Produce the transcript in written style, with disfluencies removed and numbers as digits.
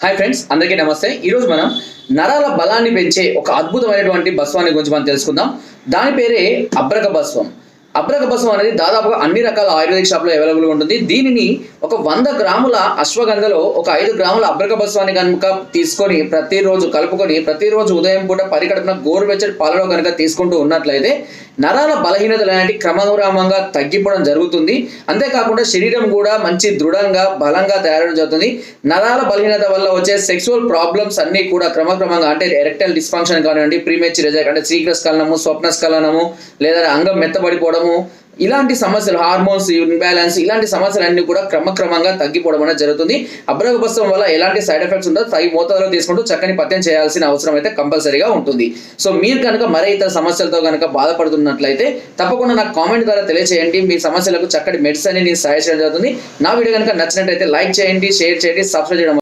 Hi friends, అందరికీ నమస్తే. ఈరోజు మనం నరాల బలాన్ని పెంచే ఒక అద్భుతమైనటువంటి భస్వాన్ని గురించి మనం తెలుసుకుందాం. దాని పేరే అబ్రక భస్వం. అబ్రక భస్వం అనేది దాదాపుగా అన్ని రకాల ఆయుర్వేదిక్ షాప్లో అవైలబుల్గా ఉంటుంది. దీనిని ఒక 100 గ్రాముల అశ్వగంధలో ఒక 5 గ్రాముల అబ్రక భస్వాన్ని కనుక తీసుకొని ప్రతిరోజు కలుపుకొని ప్రతిరోజు ఉదయం పూట పరికడుపున గోరువెచ్చటి పాలలో కనుక తీసుకుంటూ ఉన్నట్లయితే నరాల బలహీనతలు అనేవి క్రమక్రమంగా తగ్గిపోవడం జరుగుతుంది. అంతేకాకుండా శరీరం కూడా మంచి దృఢంగా బలంగా తయారవడం జరుగుతుంది. నరాల బలహీనత వల్ల వచ్చే సెక్సువల్ ప్రాబ్లమ్స్ అన్ని కూడా క్రమక్రమంగా అంటే ఎరెక్టైల్ డిస్ఫంక్షన్ కానివ్వండి, ప్రీమెచ్యూర్ ఎజాక్ అంటే శీఘ్రస్ఖలనము, స్వప్నస్ఖలనము లేదా అంగం మెత్తబడిపోవడము, ఇలాంటి సమస్యలు, హార్మోన్స్ ఇంబ్యాలెన్స్, ఇలాంటి సమస్యలన్నీ కూడా క్రమక్రమంగా తగ్గిపోవడం అనేది జరుగుతుంది. అబ్రక భస్వం వల్ల ఎలాంటి సైడ్ ఎఫెక్ట్స్ ఉండదు. తగి మోతాదులో తీసుకుంటూ చక్కని పత్యం చేయాల్సిన అవసరం అయితే కంపల్సరీగా ఉంటుంది. సో మీరు కనుక మరే ఇతర సమస్యలతో కనుక బాధపడుతున్నట్లయితే తప్పకుండా నాకు కామెంట్ ద్వారా తెలియజేయండి. మీ సమస్యలకు చక్కటి మెడిసిన్ నేను సహాయం చేయడం జరుగుతుంది. నా వీడియో కనుక నచ్చినట్లయితే లైక్ చేయండి, షేర్ చేయండి, సబ్స్క్రైబ్ చేయడం